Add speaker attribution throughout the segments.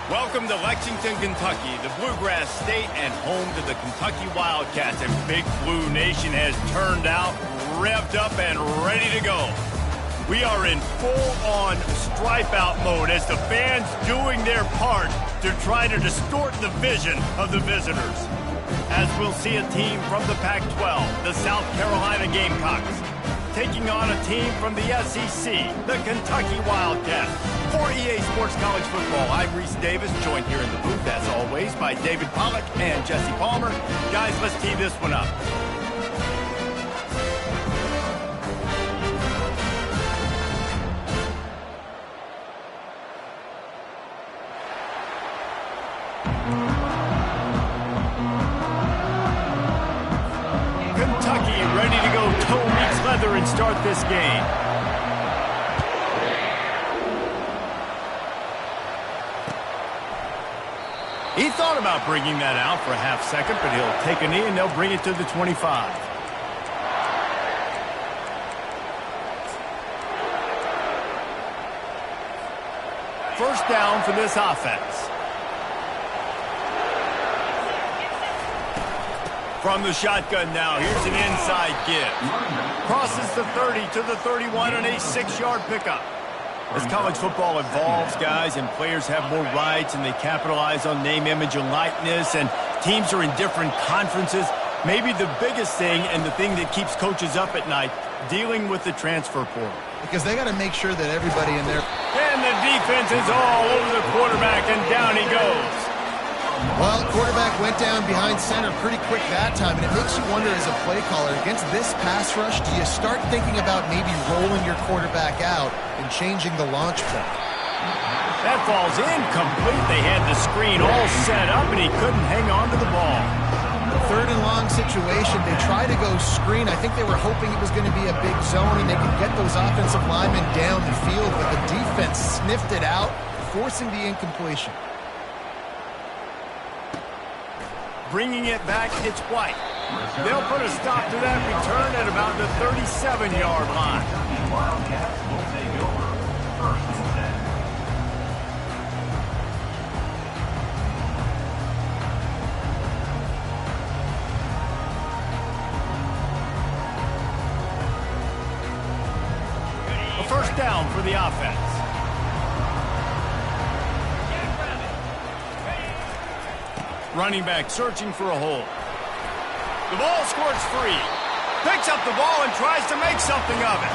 Speaker 1: Welcome to Lexington, Kentucky, the Bluegrass State and home to the Kentucky Wildcats. And Big Blue Nation has turned out, revved up, and ready to go. We are in full-on stripe-out mode as the fans doing their part to try to distort the vision of the visitors. As we'll see a team from the Pac-12, the South Carolina Gamecocks, taking on a team from the SEC, the Kentucky Wildcats. For EA Sports College Football, I'm Reese Davis, joined here in the booth, as always, by David Pollack and Jesse Palmer. Guys, let's tee this one up. Kentucky ready to go toe meets leather and start this game. He thought about bringing that out for a half second, but he'll take a knee and they'll bring it to the 25. First down for this offense. From the shotgun now, here's an inside give. Crosses the 30 to the 31 on a 6-yard pickup. As college football evolves, guys, and players have more rights and they capitalize on name, image, and likeness, and teams are in different conferences, maybe the biggest thing and the thing that keeps coaches up at night, dealing with the transfer portal.
Speaker 2: Because they got to make sure that everybody in there...
Speaker 1: And the defense is all over the quarterback, and down he goes.
Speaker 2: Well, quarterback went down behind center pretty quick that time, and it makes you wonder as a play caller, against this pass rush, do you start thinking about maybe rolling your quarterback out and changing the launch point?
Speaker 1: That falls incomplete. They had the screen all set up, and he couldn't hang on to the ball.
Speaker 2: Third and long situation, they tried to go screen. I think they were hoping it was going to be a big zone, and they could get those offensive linemen down the field, but the defense sniffed it out, forcing the incompletion.
Speaker 1: Bringing it back, it's White. They'll put a stop to that return at about the 37-yard line. Wildcats will take over first and 10. A first down for the offense. Running back searching for a hole. The ball squirts free. Picks up the ball and tries to make something of it.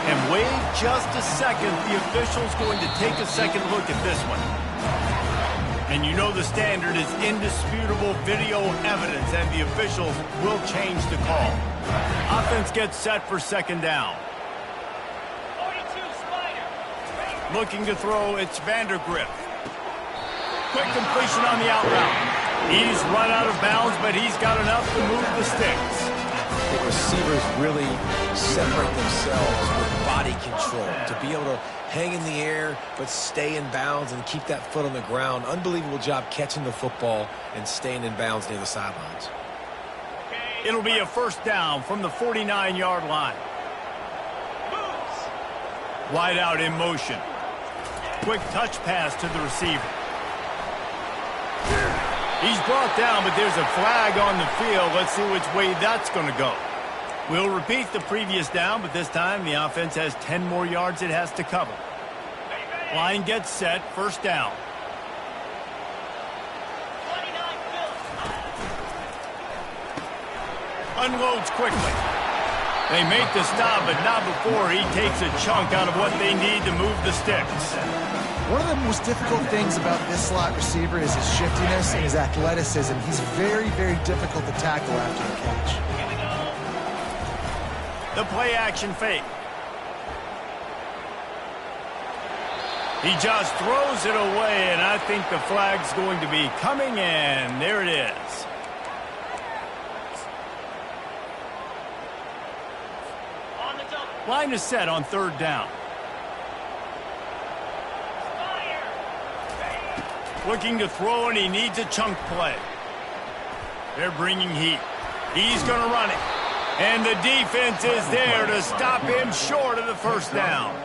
Speaker 1: And wait just a second. The official's going to take a second look at this one. And you know the standard is indisputable video evidence, and the officials will change the call. Offense gets set for second down. 42 Spider. Looking to throw, it's Vandergrift. Quick completion on the out route. He's run out of bounds, but he's got enough to move the sticks.
Speaker 3: The receivers really separate themselves with body control to be able to hang in the air but stay in bounds and keep that foot on the ground. Unbelievable job catching the football and staying in bounds near the sidelines.
Speaker 1: It'll be a first down from the 49-yard line. Wide out in motion. Quick touch pass to the receiver. He's brought down, but there's a flag on the field. Let's see which way that's going to go. We'll repeat the previous down, but this time the offense has 10 more yards it has to cover. Line gets set, first down. Unloads quickly. They make the stop, but not before he takes a chunk out of what they need to move the sticks.
Speaker 2: One of the most difficult things about this slot receiver is his shiftiness and his athleticism. He's very, very difficult to tackle after the catch.
Speaker 1: The play-action fake. He just throws it away, and I think the flag's going to be coming, and there it is. Line is set on third down. Looking to throw, and he needs a chunk play. They're bringing heat. He's going to run it. And the defense is there to stop him short of the first down.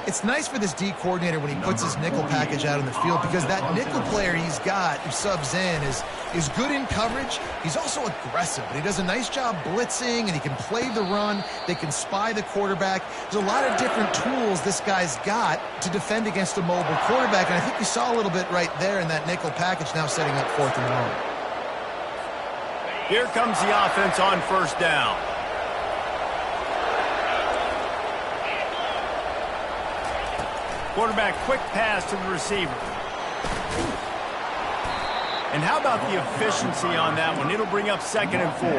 Speaker 2: It's nice for this D coordinator when he puts his nickel package out in the field, because that nickel player he's got who subs in is good in coverage. He's also aggressive, and he does a nice job blitzing, and he can play the run. They can spy the quarterback. There's a lot of different tools this guy's got to defend against a mobile quarterback, and I think we saw a little bit right there in that nickel package, now setting up 4th and 1.
Speaker 1: Here comes the offense on 1st down. Quarterback, quick pass to the receiver. And how about the efficiency on that one? It'll bring up 2nd and 4.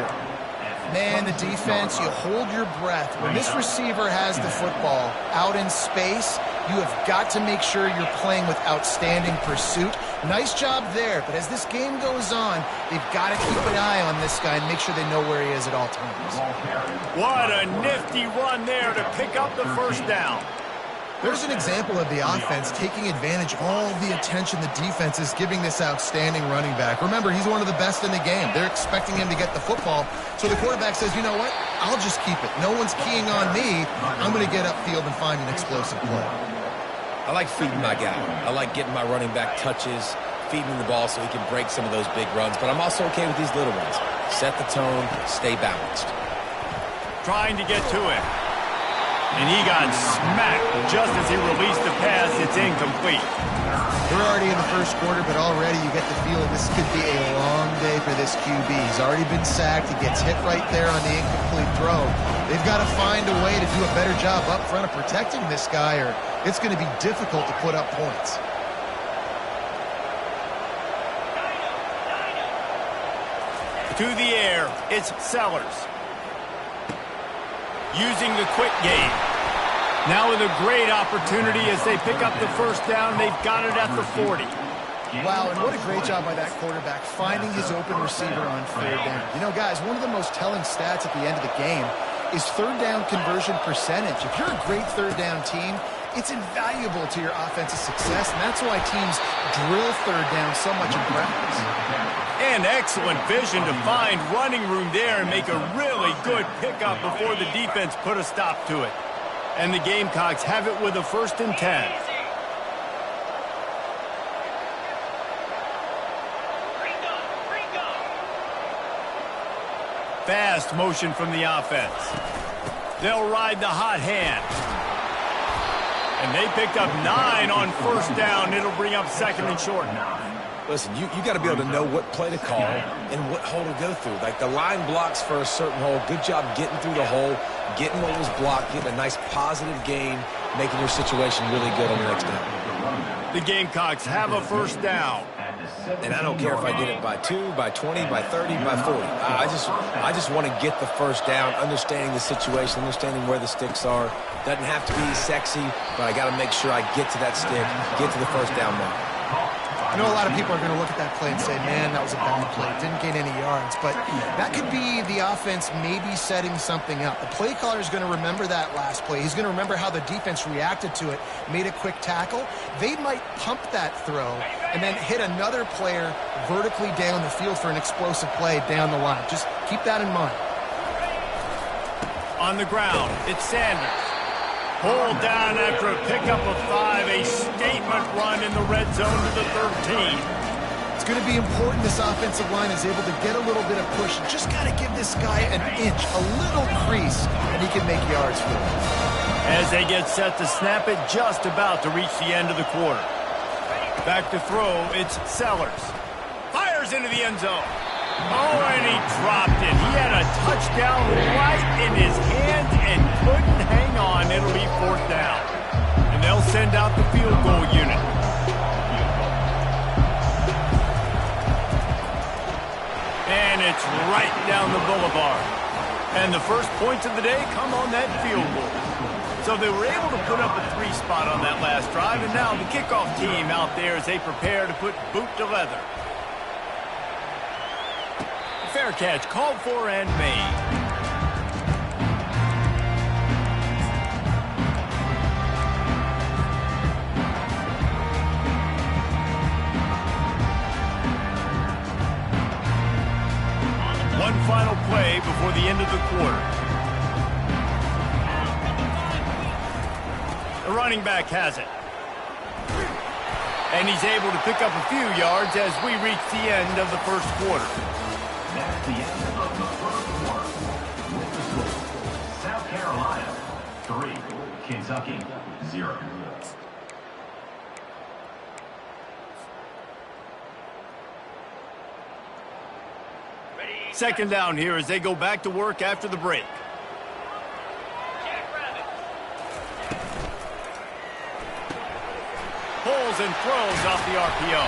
Speaker 2: Man, the defense, you hold your breath. When this receiver has the football out in space, you have got to make sure you're playing with outstanding pursuit. Nice job there, but as this game goes on, they've got to keep an eye on this guy and make sure they know where he is at all times.
Speaker 1: What a nifty run there to pick up the 1st down.
Speaker 2: There's an example of the offense taking advantage of all the attention the defense is giving this outstanding running back. Remember, he's one of the best in the game. They're expecting him to get the football, so the quarterback says, you know what, I'll just keep it. No one's keying on me. I'm going to get upfield and find an explosive play.
Speaker 3: I like feeding my guy. I like getting my running back touches, feeding him the ball so he can break some of those big runs, but I'm also okay with these little ones. Set the tone, stay balanced.
Speaker 1: Trying to get to him. And he got smacked just as he released the pass. It's incomplete.
Speaker 2: We're already in the 1st quarter, but already you get the feeling this could be a long day for this QB. He's already been sacked. He gets hit right there on the incomplete throw. They've got to find a way to do a better job up front of protecting this guy, or it's going to be difficult to put up points.
Speaker 1: To the air, it's Sellers. Using the quick game. Now with a great opportunity as they pick up the 1st down. They've got it at the 40.
Speaker 2: Wow, and what a great job by that quarterback finding his open receiver on 3rd down. You know, guys, one of the most telling stats at the end of the game is 3rd down conversion percentage. If you're a great 3rd down team, it's invaluable to your offensive success, and that's why teams drill 3rd down so much in practice.
Speaker 1: And excellent vision to find running room there and make a really good pickup before the defense put a stop to it. And the Gamecocks have it with a 1st and 10. Fast motion from the offense. They'll ride the hot hand. And they picked up 9 on 1st down. It'll bring up 2nd and short.
Speaker 3: Listen, you got to be able to know what play to call and what hole to go through. Like the line blocks for a certain hole. Good job getting through the hole, getting what was blocked, getting a nice positive gain, making your situation really good on the next down.
Speaker 1: The Gamecocks have a 1st down.
Speaker 3: And I don't care if I get it by 2, by 20, by 30, by 40. I just want to get the 1st down, understanding the situation, understanding where the sticks are. Doesn't have to be sexy, but I got to make sure I get to that stick, get to the 1st down mark.
Speaker 2: I know a lot of people are going to look at that play and say, man, that was a bad play. Didn't gain any yards. But that could be the offense maybe setting something up. The play caller is going to remember that last play. He's going to remember how the defense reacted to it, made a quick tackle. They might pump that throw and then hit another player vertically down the field for an explosive play down the line. Just keep that in mind.
Speaker 1: On the ground, it's Sanders. Pulled down after a pickup of 5, a statement run in the red zone to the 13.
Speaker 2: It's going to be important this offensive line is able to get a little bit of push. Just got to give this guy an inch, a little crease, and he can make yards for it.
Speaker 1: As they get set to snap it, just about to reach the end of the quarter. Back to throw, it's Sellers. Fires into the end zone. Oh, and he dropped it. He had a touchdown right in his hands and couldn't hang on. It'll be 4th down. And they'll send out the field goal unit. And it's right down the boulevard. And the first points of the day come on that field goal. So they were able to put up a 3 spot on that last drive, and now the kickoff team out there as they prepare to put boot to leather. Fair catch called for and made. One final play before the end of the quarter. running back has it. And he's able to pick up a few yards as we reach the end of the first quarter.
Speaker 4: That's the end of the first quarter. With the score, South Carolina 3, Kentucky 0.
Speaker 1: Second down here as they go back to work after the break. Pulls and throws off the RPO.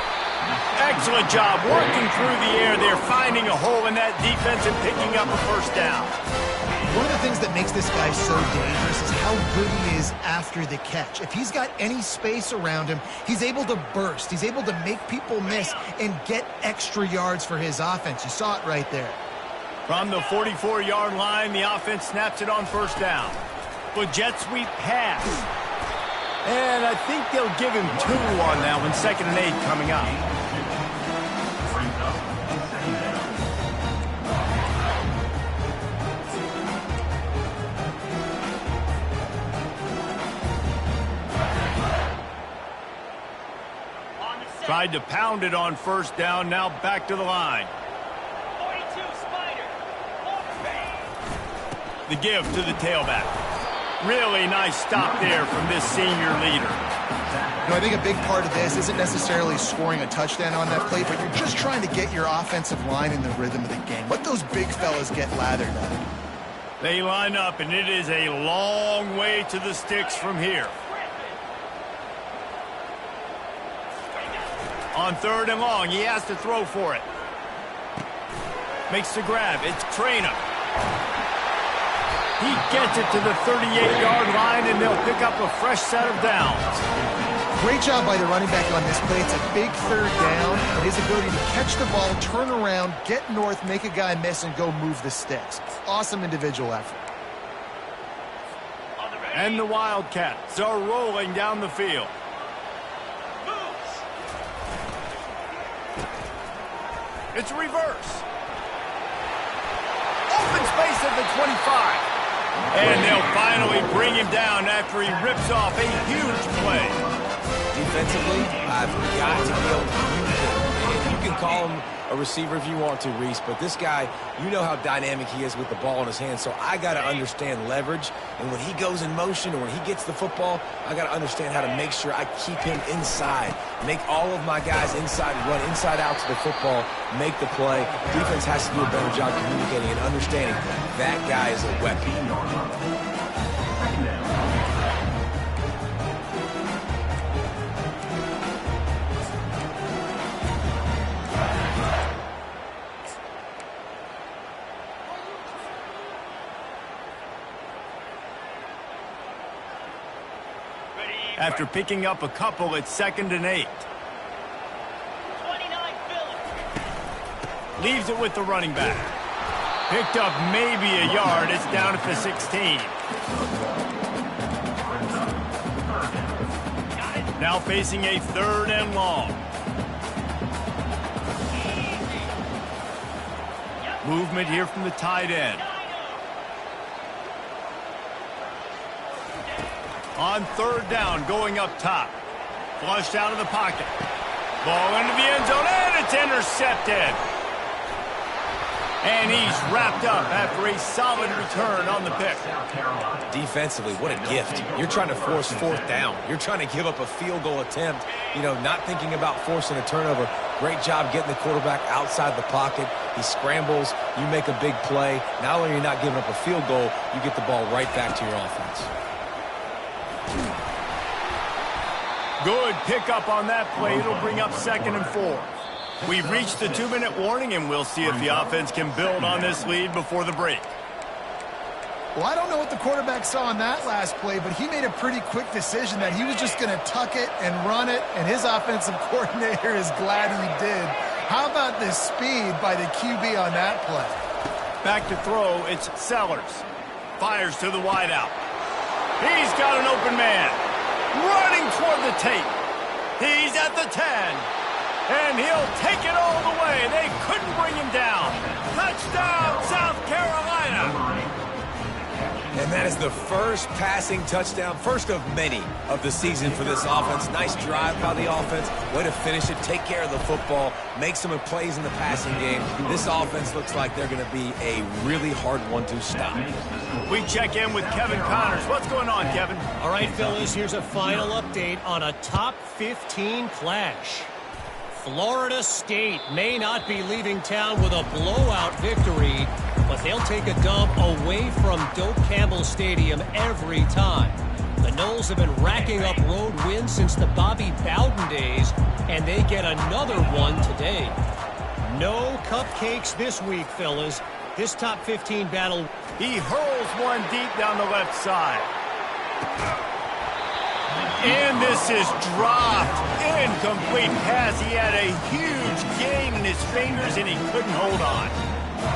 Speaker 1: Excellent job working through the air there, finding a hole in that defense and picking up a first down.
Speaker 2: One of the things that makes this guy so dangerous is how good he is after the catch. If he's got any space around him, he's able to burst. He's able to make people miss and get extra yards for his offense. You saw it right there.
Speaker 1: From the 44-yard line, the offense snaps it on first down. But jet sweep pass. And I think they'll give him 2 on that one. 2nd and 8 coming up. Tried to pound it on first down, now back to the line.
Speaker 5: 42 Spider.
Speaker 1: The give to the tailback. Really nice stop there from this senior leader.
Speaker 2: I think a big part of this isn't necessarily scoring a touchdown on that play, but you're just trying to get your offensive line in the rhythm of the game. Let those big fellas get lathered up.
Speaker 1: They line up, and it is a long way to the sticks from here. On 3rd and long, he has to throw for it. Makes the grab. It's Trainer. He gets it to the 38-yard line, and they'll pick up a fresh set of downs.
Speaker 2: Great job by the running back on this play. It's a big 3rd down, but his ability to catch the ball, turn around, get north, make a guy miss, and go move the sticks. Awesome individual effort.
Speaker 1: And the Wildcats are rolling down the field. It's reverse. Open space at the 25. And they'll finally bring him down after he rips off a huge play.
Speaker 3: Defensively, I've got to be able to communicate. And you can call him a receiver if you want to, Reese, but this guy, you know how dynamic he is with the ball in his hand, so I got to understand leverage. And when he goes in motion or when he gets the football, I got to understand how to make sure I keep him inside. Make all of my guys inside, run inside out to the football, make the play. Defense has to do a better job communicating and understanding that guy is a weapon.
Speaker 1: After picking up a couple, it's 2nd and 8.
Speaker 5: 29 Phillips.
Speaker 1: Leaves it with the running back. Picked up maybe a yard. It's down at the 16. Now facing a 3rd and long. Movement here from the tight end. On 3rd down, going up top. Flushed out of the pocket. Ball into the end zone, and it's intercepted. And he's wrapped up after a solid return on the pick.
Speaker 3: Defensively, what a gift. You're trying to force 4th down. You're trying to give up a field goal attempt, not thinking about forcing a turnover. Great job getting the quarterback outside the pocket. He scrambles. You make a big play. Not only are you not giving up a field goal, you get the ball right back to your offense.
Speaker 1: Good pickup on that play. It'll bring up 2nd and 4. We've reached the 2-minute warning, and we'll see if the offense can build on this lead before the break.
Speaker 2: Well, I don't know what the quarterback saw in that last play, but he made a pretty quick decision that he was just going to tuck it and run it, and his offensive coordinator is glad he did. How about the speed by the QB on that play?
Speaker 1: Back to throw, it's Sellers. Fires to the wideout. He's got an open man. Running toward the tape. He's at the 10. And he'll take it all the way. They couldn't bring him down. Touchdown, South Carolina.
Speaker 3: And that is the first passing touchdown, first of many of the season for this offense. Nice drive by the offense. Way to finish it, take care of the football, make some plays in the passing game. This offense looks like they're going to be a really hard one to stop.
Speaker 1: We check in with Kevin Connors. What's going on, Kevin?
Speaker 6: All right, fellas, here's a final update on a top 15 clash. Florida State may not be leaving town with a blowout victory, but they'll take a dub away from Doak Campbell Stadium every time. The Noles have been racking up road wins since the Bobby Bowden days, and they get another one today. No cupcakes this week, fellas. This top 15 battle.
Speaker 1: He hurls one deep down the left side. And this is dropped. Incomplete pass. He had a huge gain in his fingers, and he couldn't hold on.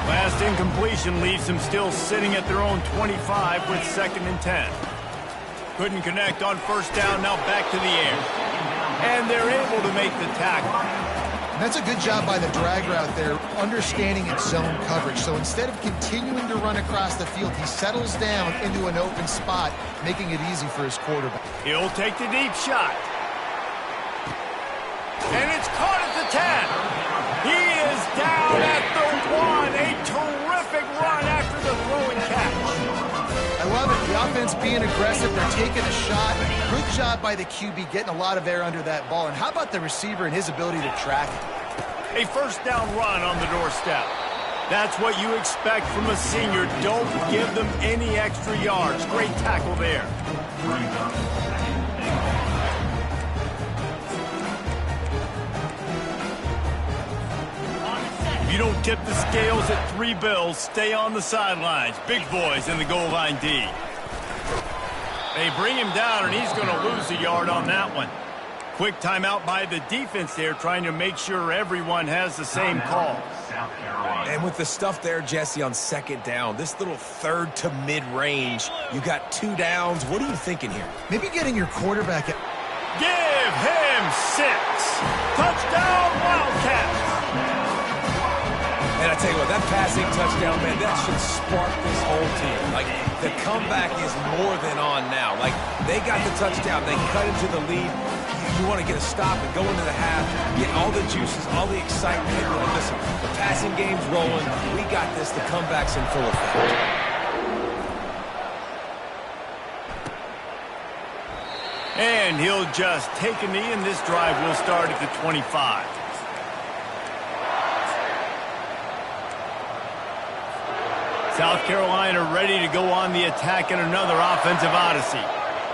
Speaker 1: Last incompletion leaves them still sitting at their own 25 with 2nd and 10. Couldn't connect on first down. Now back to the air. And they're able to make the tackle.
Speaker 2: And that's a good job by the drag route there, understanding its zone coverage. So instead of continuing to run across the field, he settles down into an open spot, making it easy for his quarterback.
Speaker 1: He'll take the deep shot. And it's caught at the 10. He is down at the 1. A terrific run after the throw and catch.
Speaker 2: I love it. The offense being aggressive. They're taking a shot. Good job by the QB getting a lot of air under that ball. And how about the receiver and his ability to track it?
Speaker 1: A first down run on the doorstep. That's what you expect from a senior. Don't give them any extra yards. Great tackle there. If you don't tip the scales at 3 bills, stay on the sidelines. Big boys in the goal line D. They bring him down, and he's going to lose a yard on that one. Quick timeout by the defense there, trying to make sure everyone has the same call.
Speaker 3: And with the stuff there, Jesse, on 2nd down, this little 3rd to mid-range, you got 2 downs. What are you thinking here?
Speaker 2: Maybe getting your quarterback at...
Speaker 1: Give him 6. Touchdown, Wildcats.
Speaker 3: And I tell you what, that passing touchdown, man, that should spark this whole team. Like, the comeback is more than on now. Like, they got the touchdown. They cut into the lead. You want to get a stop and go into the half, get all the juices, all the excitement. Listen, the passing game's rolling. We got this. The comeback's in full effect.
Speaker 1: And he'll just take a knee, and this drive will start at the 25. South Carolina ready to go on the attack in another offensive odyssey.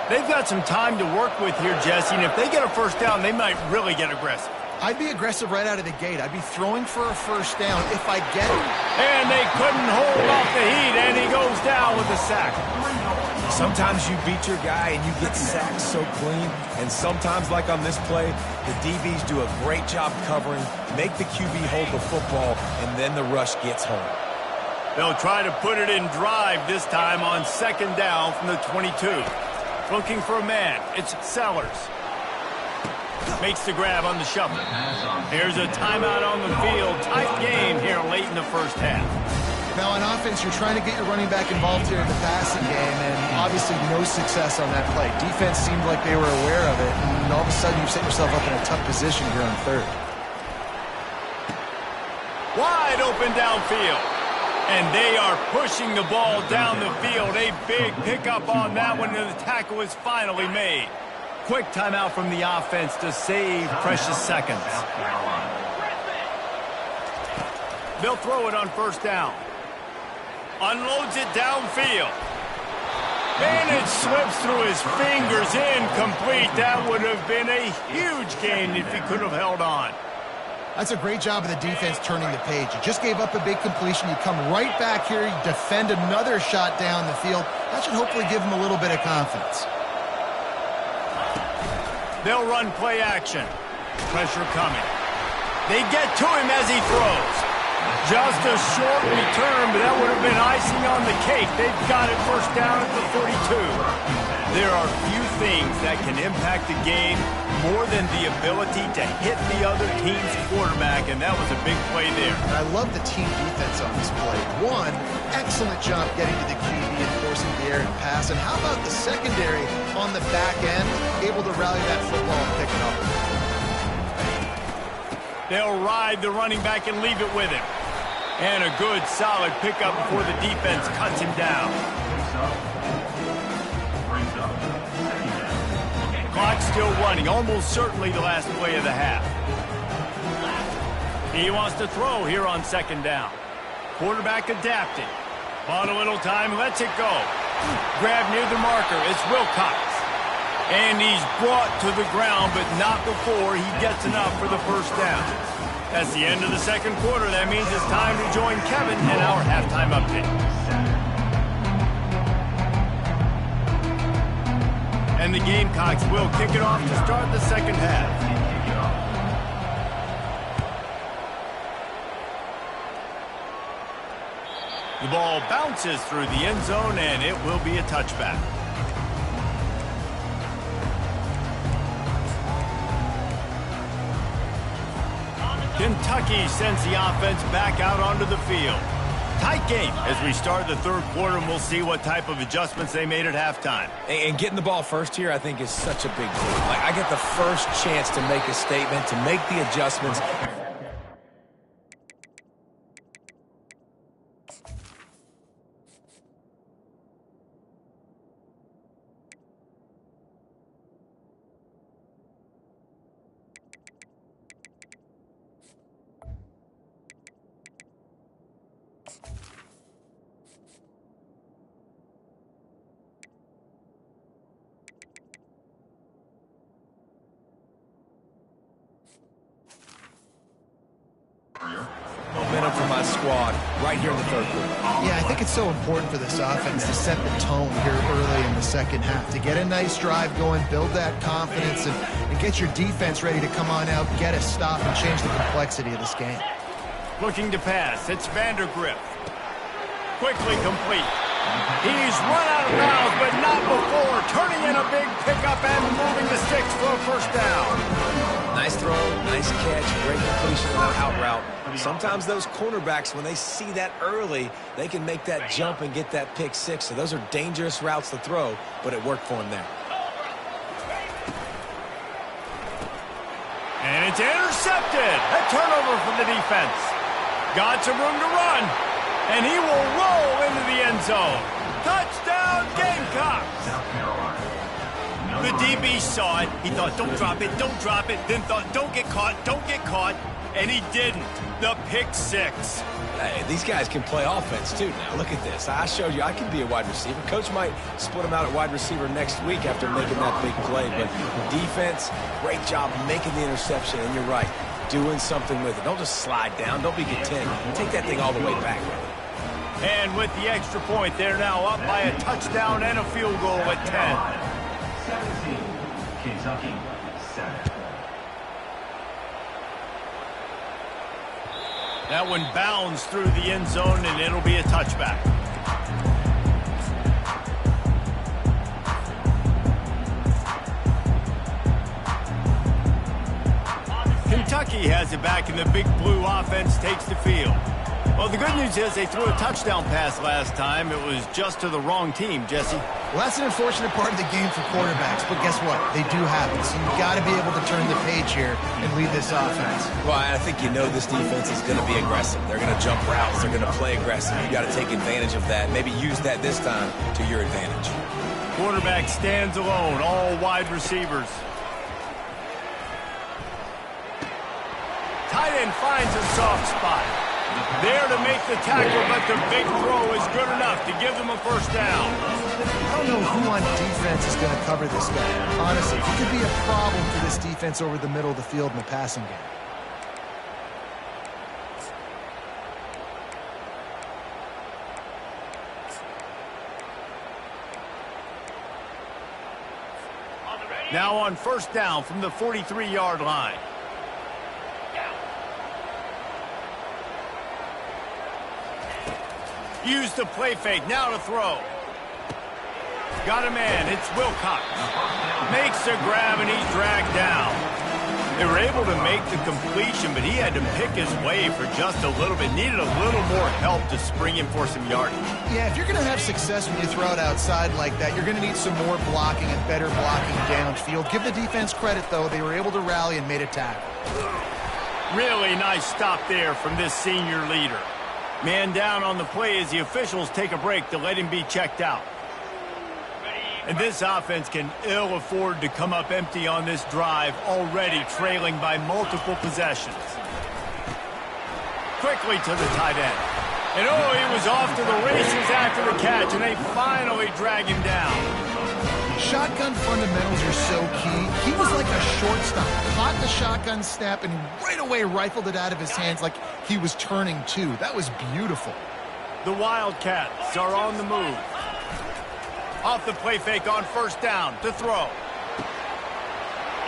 Speaker 1: They've got some time to work with here, Jesse, and if they get a first down, they might really get aggressive.
Speaker 2: I'd be aggressive right out of the gate. I'd be throwing for a first down if I get it.
Speaker 1: And they couldn't hold off the heat, and he goes down with a sack.
Speaker 3: Sometimes you beat your guy and you get sacked so clean, and sometimes, like on this play, the DBs do a great job covering, make the QB hold the football, and then the rush gets home.
Speaker 1: They'll try to put it in drive this time on 2nd down from the 22. Looking for a man. It's Sellers. Makes the grab on the shuffle. Here's a timeout on the field. Tight game here late in the first half.
Speaker 2: Now on offense, you're trying to get your running back involved here in the passing game, and obviously no success on that play. Defense seemed like they were aware of it, and all of a sudden you set yourself up in a tough position here on 3rd.
Speaker 1: Wide open downfield. And they are pushing the ball down the field. A big pickup on that one, and the tackle is finally made. Quick timeout from the offense to save precious seconds. They'll throw it on first down. Unloads it downfield. And it slips through his fingers, incomplete. That would have been a huge gain if he could have held on.
Speaker 2: That's a great job of the defense turning the page. You just gave up a big completion. You come right back here, you defend another shot down the field. That should hopefully give them a little bit of confidence.
Speaker 1: They'll run play action. Pressure coming. They get to him as he throws. Just a short return, but that would have been icing on the cake. They've got it first down at the 42. There are few things that can impact the game more than the ability to hit the other team's quarterback, and that was a big play there.
Speaker 2: I love the team defense on this play. One, excellent job getting to the QB and forcing the air and pass. And how about the secondary on the back end, able to rally that football and pick it up?
Speaker 1: They'll ride the running back and leave it with him. And a good, solid pickup before the defense cuts him down. Clock still running, almost certainly the last play of the half. He wants to throw here on second down. Quarterback adapting. Bought a little time, lets it go. Grab near the marker, it's Wilcox. And he's brought to the ground, but not before he gets enough for the first down. That's the end of the second quarter. That means it's time to join Kevin in our halftime update. And the Gamecocks will kick it off to start the second half. The ball bounces through the end zone, and it will be a touchback. Kentucky sends the offense back out onto the field. Tight game as we start the third quarter, and we'll see what type of adjustments they made at halftime.
Speaker 3: And getting the ball first here, I think, is such a big deal. Like, I get the first chance to make a statement, to make the adjustments. Momentum for my squad right here in the third quarter.
Speaker 2: Yeah, I think it's so important for this offense to set the tone here early in the second half, to get a nice drive going, build that confidence, and get your defense ready to come on out, get a stop, and change the complexity of this game.
Speaker 1: Looking to pass, it's Vandergrift. Quickly complete. He's run out of bounds, but not before turning in a big pickup and moving the sticks for a first down.
Speaker 3: Nice throw, nice catch, great completion on that out route. Sometimes those cornerbacks, when they see that early, they can make that jump and get that pick six. So those are dangerous routes to throw, but it worked for him there.
Speaker 1: And it's intercepted. A turnover for the defense. Got some room to run. And he will roll into the end zone. Touchdown, Gamecocks! The DB saw it. He thought, don't drop it, don't drop it. Then thought, don't get caught, don't get caught. And he didn't. The pick six.
Speaker 3: Hey, these guys can play offense, too. Now, look at this. I showed you I can be a wide receiver. Coach might split him out at wide receiver next week after making that big play. But defense, great job making the interception. And you're right, doing something with it. Don't just slide down. Don't be content. Take that thing all the way back.
Speaker 1: And with the extra point, they're now up by a touchdown and a field goal at 10.
Speaker 4: 17, Kentucky 7.
Speaker 1: That one bounds through the end zone, and it'll be a touchback. Kentucky has it back, and the Big Blue offense takes the field. Well, the good news is they threw a touchdown pass last time. It was just to the wrong team, Jesse.
Speaker 2: Well, that's an unfortunate part of the game for quarterbacks, but guess what? They do happen, so you've got to be able to turn the page here and lead this offense.
Speaker 3: Well, I think you know this defense is going to be aggressive. They're going to jump routes. They're going to play aggressive. You got to take advantage of that. Maybe use that this time to your advantage.
Speaker 1: Quarterback stands alone, all wide receivers. Tight end finds a soft spot. There to make the tackle, but the big throw is good enough to give them a first down.
Speaker 2: I don't know who on defense is going to cover this guy. Honestly, he could be a problem for this defense over the middle of the field in the passing game.
Speaker 1: Now on first down from the 43-yard line. Use the play fake, now to throw. Got a man. It's Wilcox. Makes the grab, and he's dragged down. They were able to make the completion, but he had to pick his way for just a little bit. Needed a little more help to spring him for some yardage.
Speaker 2: Yeah, if you're going to have success when you throw it outside like that, you're going to need some more blocking and better blocking downfield. Give the defense credit, though. They were able to rally and made a tackle. Really nice stop there from this senior leader. Man down on the play as the officials take a break to let him be checked out. And this offense can ill afford to come up empty on this drive, already trailing by multiple possessions. Quickly to the tight end. And oh, he was off to the races after the catch, and they finally drag him down. Shotgun fundamentals are so key. He was like a shortstop. Caught the shotgun snap and right away rifled it out of his hands like he was turning two. That was beautiful. The Wildcats are on the move. Off the play fake on first down to throw.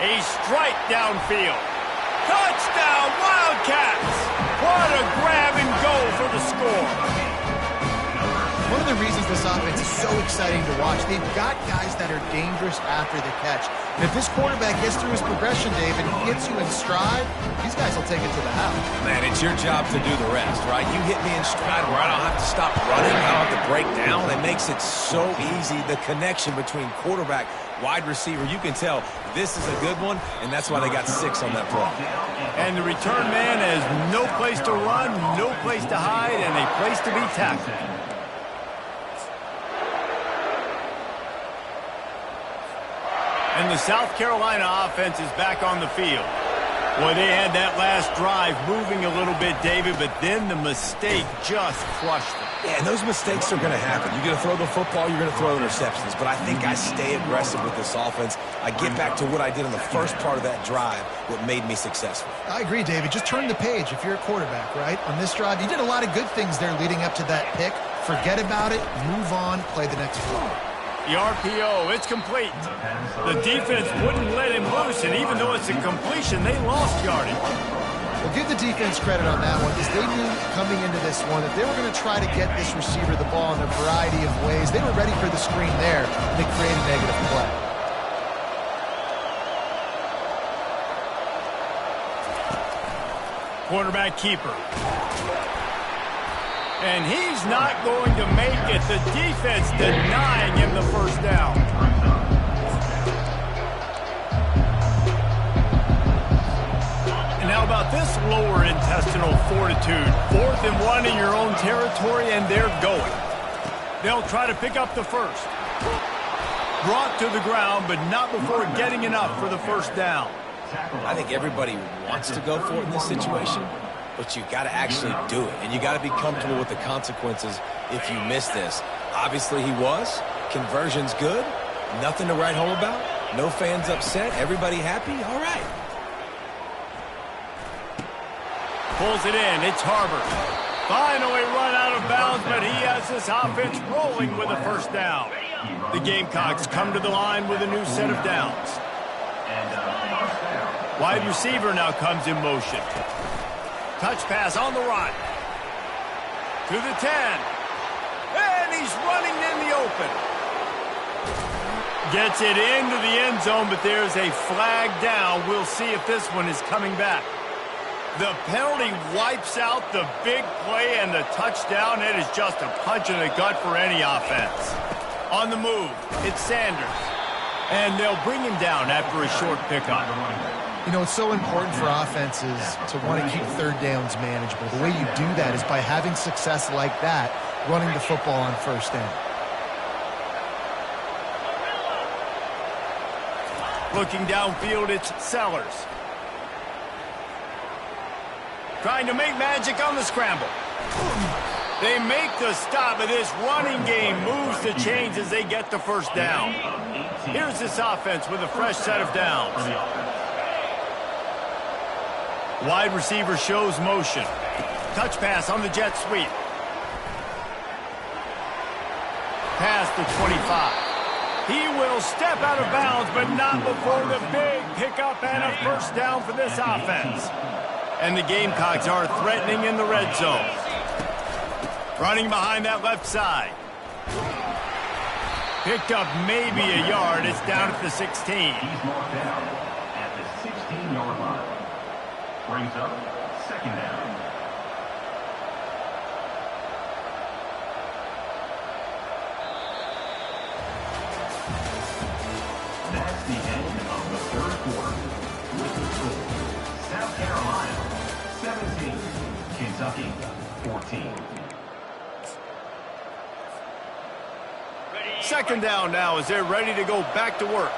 Speaker 2: A strike downfield. Touchdown, Wildcats! What a grab and go for the score. One of the reasons this offense is so exciting to watch, they've got guys that are dangerous after the catch. And if this quarterback gets through his progression, Dave, and he gets you in stride, these guys will take it to the house.
Speaker 3: Man, it's your job to do the rest, right? You hit me in stride where I don't have to stop running, I don't have to break down. It makes it so easy, the connection between quarterback, wide receiver. You can tell this is a good one, and that's why they got 6 on that play.
Speaker 1: And the return man has no place to run, no place to hide, and a place to be tackled. And the South Carolina offense is back on the field. Boy, they had that last drive moving a little bit, David, but then the mistake just crushed them.
Speaker 3: Yeah, and those mistakes are going to happen. You're going to throw the football, you're going to throw interceptions. But I think I stay aggressive with this offense. I get back to what I did in the first part of that drive, what made me successful.
Speaker 2: I agree, David. Just turn the page if you're a quarterback, right? On this drive, you did a lot of good things there leading up to that pick. Forget about it, move on, play the next play. The RPO, it's complete. The defense wouldn't let him loose, and even though it's a completion, they lost yardage. Well, give the defense credit on that one, because they knew coming into this one that they were going to try to get this receiver the ball in a variety of ways. They were ready for the screen there, and they created a negative play. Quarterback keeper. And he's not going to make it. The defense denying him the first down. And how about this lower intestinal fortitude? 4th and 1 in your own territory, and they're going. They'll try to pick up the first. Brought to the ground, but not before getting enough for the first down.
Speaker 3: I think everybody wants to go for it in this situation, but you got to actually do it, and you got to be comfortable with the consequences if you miss this. Obviously, he was. Conversion's good. Nothing to write home about. No fans upset. Everybody happy. All right.
Speaker 1: Pulls it in. It's Harbor. Finally run out of bounds, but he has this offense rolling with a first down. The Gamecocks come to the line with a new set of downs. Wide receiver now comes in motion. Touch pass on the run. To the 10. And he's running in the open. Gets it into the end zone, but there's a flag down. We'll see if this one is coming back. The penalty wipes out the big play and the touchdown. It is just a punch in the gut for any offense. On the move, it's Sanders. And they'll bring him down after a short pickup. You know, it's so important for offenses to want to keep third downs manageable. The way you do that is by having success like that, running the football on first down. Looking downfield, it's Sellers. Trying to make magic on the scramble. They make the stop, but this running game moves the chains as they get the first down. Here's this offense with a fresh set of downs. Wide receiver shows motion. Touch pass on the jet sweep. Past the 25. He will step out of bounds, but not before the big pickup and a first down for this offense. And the Gamecocks are threatening in the red zone. Running behind that left side. Picked up maybe a yard. It's down at the 16.
Speaker 4: He's marked down at the 16-yard line. Brings up second down. That's the end of the third quarter. With the score, South Carolina 17, Kentucky 14.
Speaker 1: Second down now as they're ready to go back to work.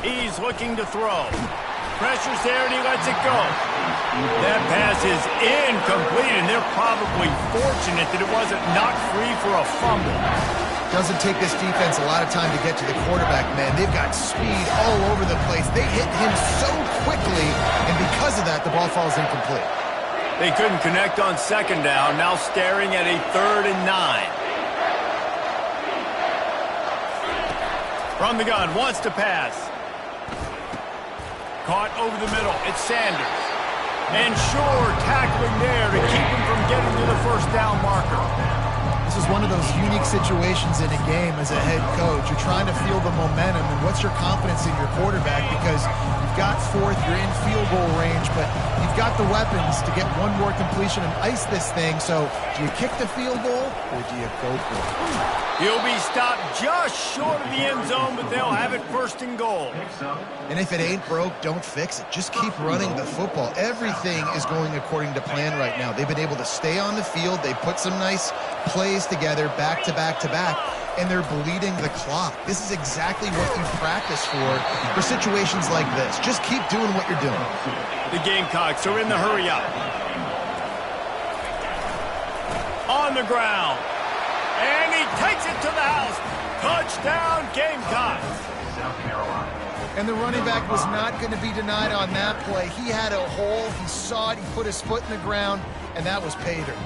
Speaker 1: He's looking to throw. Pressure's there and he lets it go. That pass is incomplete, and they're probably fortunate that it wasn't knocked free for a fumble.
Speaker 2: Doesn't take this defense a lot of time to get to the quarterback, man. They've got speed all over the place. They hit him so quickly, and because of that, the ball falls incomplete.
Speaker 1: They couldn't connect on second down, now staring at a 3rd and 9. From the gun, wants to pass. Caught over the middle, it's Sanders. And Shore tackling there to keep him from getting to the first down marker.
Speaker 2: This is one of those unique situations in a game as a head coach. You're trying to feel the momentum, and what's your confidence in your quarterback? Because you've got 4th, you're in field goal range, but you've got the weapons to get one more completion and ice this thing. So do you kick the field goal or do you go for it?
Speaker 1: He'll be stopped just short of the end zone, but they'll have it 1st and goal.
Speaker 2: And if it ain't broke, don't fix it. Just keep running the football. Everything is going according to plan right now. They've been able to stay on the field. They put some nice plays together back to back to back, and they're bleeding the clock. This is exactly what you practice for situations like this. Just keep doing what you're doing.
Speaker 1: The Gamecocks are in the hurry up. On the ground. And he takes it to the house. Touchdown, Gamecocks.
Speaker 4: South Carolina.
Speaker 2: And the running back was not going to be denied on that play. He had a hole. He saw it. He put his foot in the ground, and that was pay dirt.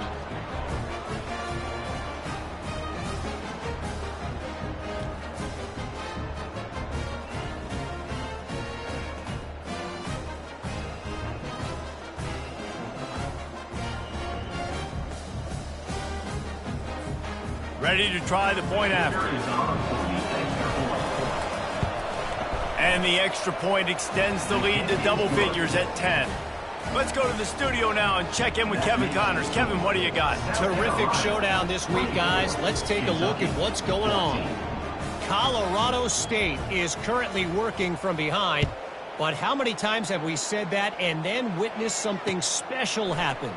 Speaker 1: Ready to try the point after. And the extra point extends the lead to double figures at 10. Let's go to the studio now and check in with Kevin Connors. Kevin, what do you got?
Speaker 6: Terrific showdown this week, guys. Let's take a look at what's going on. Colorado State is currently working from behind, but how many times have we said that and then witnessed something special happen?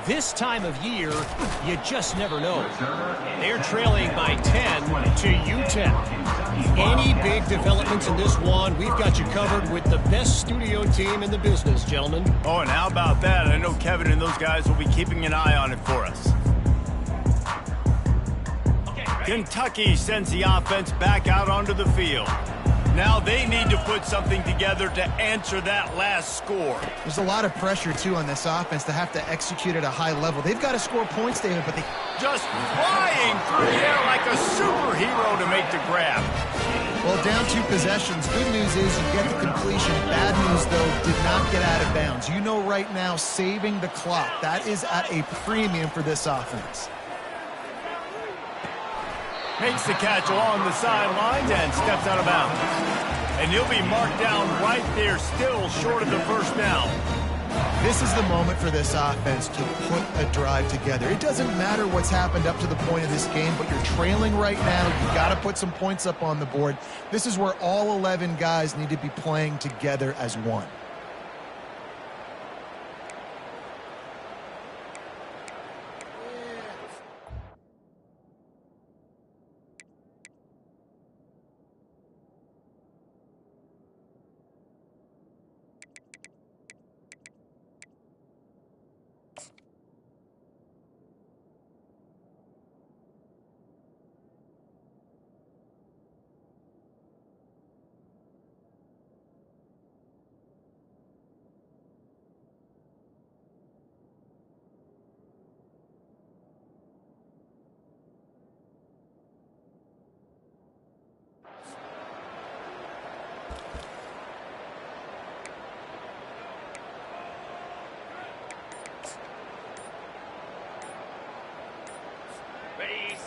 Speaker 6: This time of year, you just never know. They're trailing by 10 to U10. Any big developments in this one, we've got you covered with the best studio team in the business, gentlemen.
Speaker 1: Oh, and how about that? I know Kevin and those guys will be keeping an eye on it for us. Kentucky sends the offense back out onto the field. Now they need to put something together to answer that last score.
Speaker 2: There's a lot of pressure, too, on this offense to have to execute at a high level. They've got to score points, David, but they
Speaker 1: just flying through the air like a superhero to make the grab.
Speaker 2: Well, down 2 possessions. Good news is you get the completion. Bad news, though, did not get out of bounds. You know right now, saving the clock. That is at a premium for this offense.
Speaker 1: Makes the catch along the sidelines and steps out of bounds. And he'll be marked down right there, still short of the first down.
Speaker 2: This is the moment for this offense to put a drive together. It doesn't matter what's happened up to the point of this game, but you're trailing right now. You've got to put some points up on the board. This is where all 11 guys need to be playing together as one.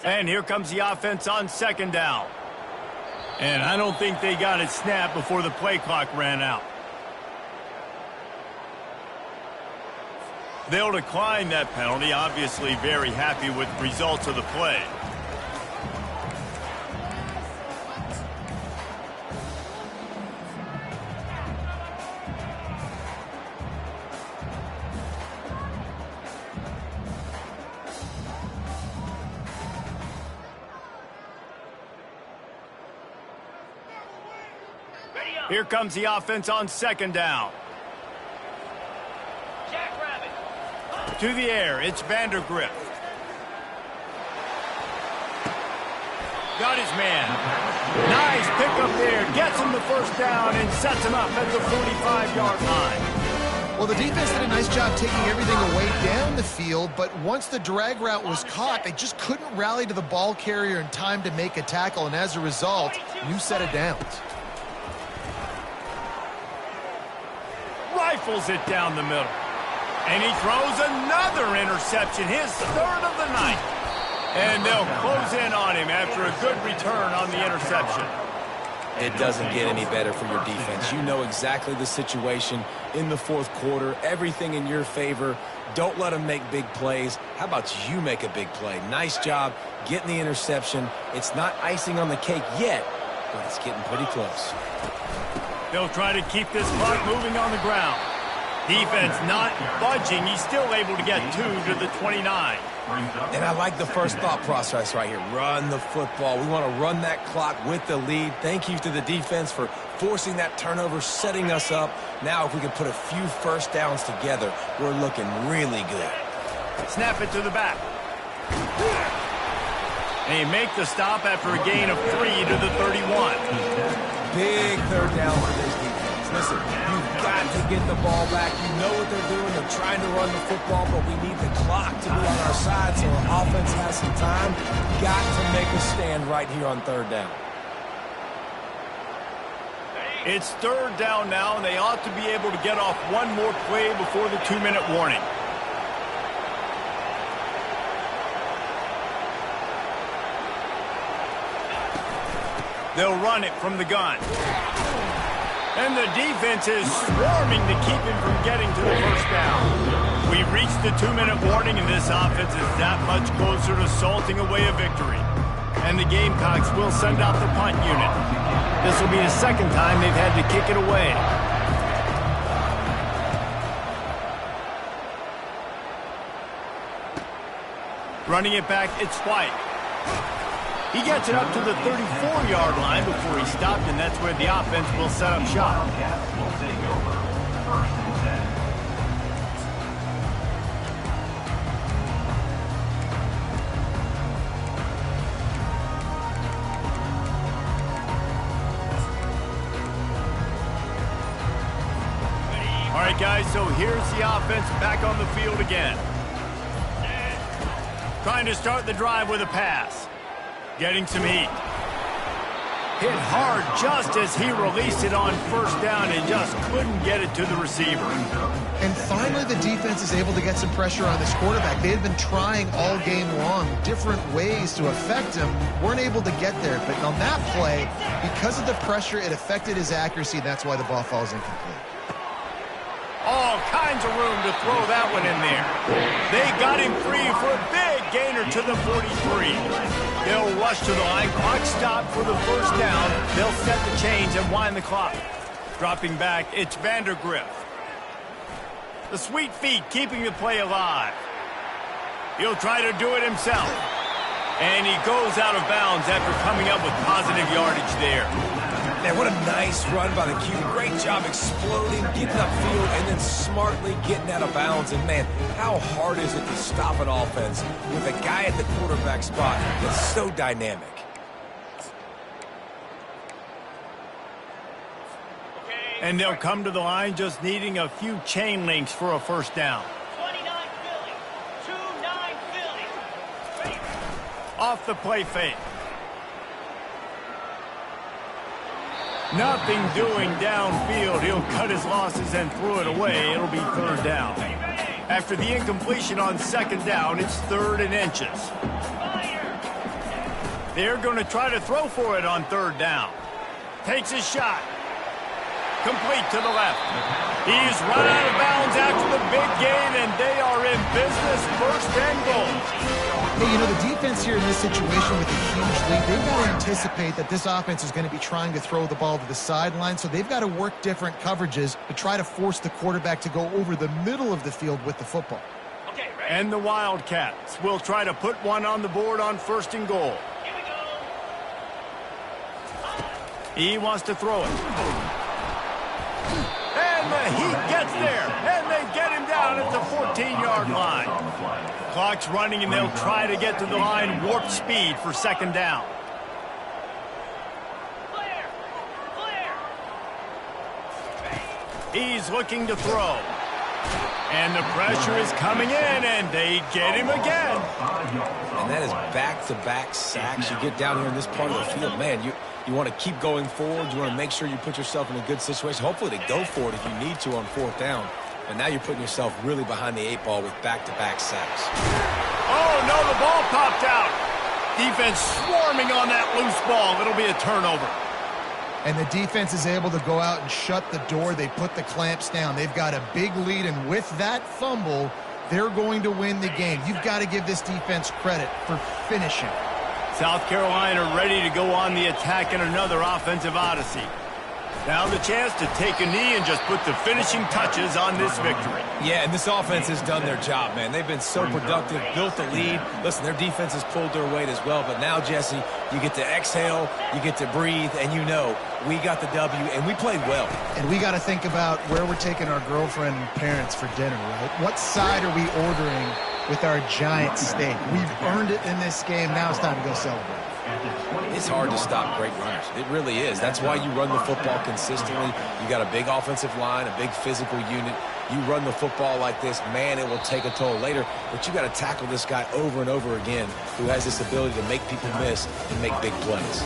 Speaker 1: And here comes the offense on second down. And I don't think they got it snapped before the play clock ran out. They'll decline that penalty, obviously very happy with the results of the play. Here comes the offense on second down. To the air, it's Vandergrift. Got his man. Nice pickup there. Gets him the first down and sets him up at the 45-yard line.
Speaker 2: Well, the defense did a nice job taking everything away down the field, but once the drag route was caught, they just couldn't rally to the ball carrier in time to make a tackle, and as a result, new set of downs.
Speaker 1: Rifles it down the middle. And he throws another interception, his third of the night. And they'll close in on him after a good return on the interception.
Speaker 3: It doesn't get any better for your defense. You know exactly the situation in the fourth quarter. Everything in your favor. Don't let them make big plays. How about you make a big play? Nice job getting the interception. It's not icing on the cake yet, but it's getting pretty close.
Speaker 1: They'll try to keep this clock moving on the ground. Defense not budging. He's still able to get 2 to the 29.
Speaker 3: And I like the first thought process right here. Run the football. We want to run that clock with the lead. Thank you to the defense for forcing that turnover, setting us up. Now if we can put a few first downs together, we're looking really good.
Speaker 1: Snap it to the back. And he make the stop after a gain of 3 to the 31.
Speaker 3: Big third down for this defense. Listen, you've got to get the ball back. You know what they're doing. They're trying to run the football, but we need the clock to be on our side so our offense has some time. Got to make a stand right here on third down.
Speaker 1: It's third down now, and they ought to be able to get off one more play before the 2-minute warning. They'll run it from the gun. And the defense is swarming to keep him from getting to the first down. We've reached the 2-minute warning, and this offense is that much closer to salting away a victory. And the Gamecocks will send out the punt unit. This will be the second time they've had to kick it away. Running it back, it's White. He gets it up to the 34-yard line before he stopped, and that's where the offense will set up shop. All right, guys, so here's the offense back on the field again. Trying to start the drive with a pass. Getting some heat. Hit hard just as he released it on first down and just couldn't get it to the receiver.
Speaker 2: And finally the defense is able to get some pressure on this quarterback. They had been trying all game long different ways to affect him. Weren't able to get there. But on that play, because of the pressure, it affected his accuracy. And that's why the ball falls incomplete.
Speaker 1: All kinds of room to throw that one in there. They got him free for a big gainer to the 43. They'll rush to the line. Clock stopped for the first down. They'll set the chains and wind the clock. Dropping back, it's Vandergrift. The sweet feet keeping the play alive. He'll try to do it himself. And he goes out of bounds after coming up with positive yardage there.
Speaker 3: Man, what a nice run by the QB. Great job exploding, getting upfield, and then smartly getting out of bounds. And, man, how hard is it to stop an offense with a guy at the quarterback spot that's so dynamic?
Speaker 1: And they'll come to the line just needing a few chain links for a first down.
Speaker 5: 29 Philly. 2-9 Philly. Ready.
Speaker 1: Off the play fake. Nothing doing downfield. He'll cut his losses and throw it away. It'll be third down. After the incompletion on second down, it's 3rd and inches.
Speaker 5: Fire.
Speaker 1: They're going to try to throw for it on third down. Takes his shot. Complete to the left. He's run out of bounds after the big gain, and they are in business, first and goal.
Speaker 2: Hey, you know, the defense here in this situation with a huge lead, they've got to anticipate that this offense is going to be trying to throw the ball to the sideline, so they've got to work different coverages to try to force the quarterback to go over the middle of the field with the football.
Speaker 5: Okay, ready?
Speaker 1: And the Wildcats will try to put one on the board on first and goal.
Speaker 5: Here we go.
Speaker 1: He wants to throw it. And the Heat gets there, and they get him down at the 14-yard line. Clock's running, and they'll try to get to the line warp speed for second down.
Speaker 5: Clear. Clear.
Speaker 1: He's looking to throw. And the pressure is coming in, and they get him again.
Speaker 3: And that is back-to-back sacks. You get down here in this part of the field, man, you want to keep going forward. You want to make sure you put yourself in a good situation. Hopefully they go for it if you need to on fourth down. But now you're putting yourself really behind the eight ball with back-to-back sacks.
Speaker 1: Oh, no, the ball popped out. Defense swarming on that loose ball. It'll be a turnover.
Speaker 2: And the defense is able to go out and shut the door. They put the clamps down. They've got a big lead, and with that fumble, they're going to win the game. You've got to give this defense credit for finishing.
Speaker 1: South Carolina ready to go on the attack in another offensive odyssey. Now the chance to take a knee and just put the finishing touches on this victory.
Speaker 3: Yeah, and this offense has done their job, man. They've been so productive, built the lead. Listen, their defense has pulled their weight as well. But now, Jesse, you get to exhale, you get to breathe, and you know we got the W, and we played well.
Speaker 2: And we got to think about where we're taking our girlfriend and parents for dinner, right? What side are we ordering with our giant steak? We've earned it in this game. Now it's time to go celebrate.
Speaker 3: It's hard to stop great runners. It really is. That's why you run the football consistently. You got a big offensive line, a big physical unit. You run the football like this, man, it will take a toll later. But you got to tackle this guy over and over again who has this ability to make people miss and make big plays.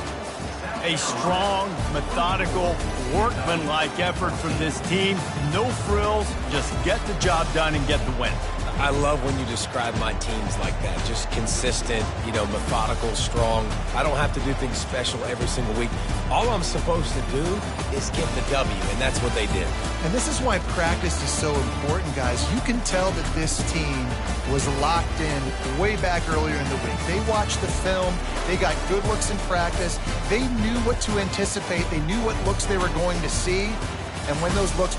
Speaker 1: A strong, methodical, workmanlike effort from this team. No frills, just get the job done and get the win.
Speaker 3: I love when you describe my teams like that. Just consistent, methodical, strong. I don't have to do things special every single week. All I'm supposed to do is get the W, and that's what they did.
Speaker 2: And this is why practice is so important, guys. You can tell that this team was locked in way back earlier in the week. They watched the film. They got good looks in practice. They knew what to anticipate. They knew what looks they were going to see. And when those looks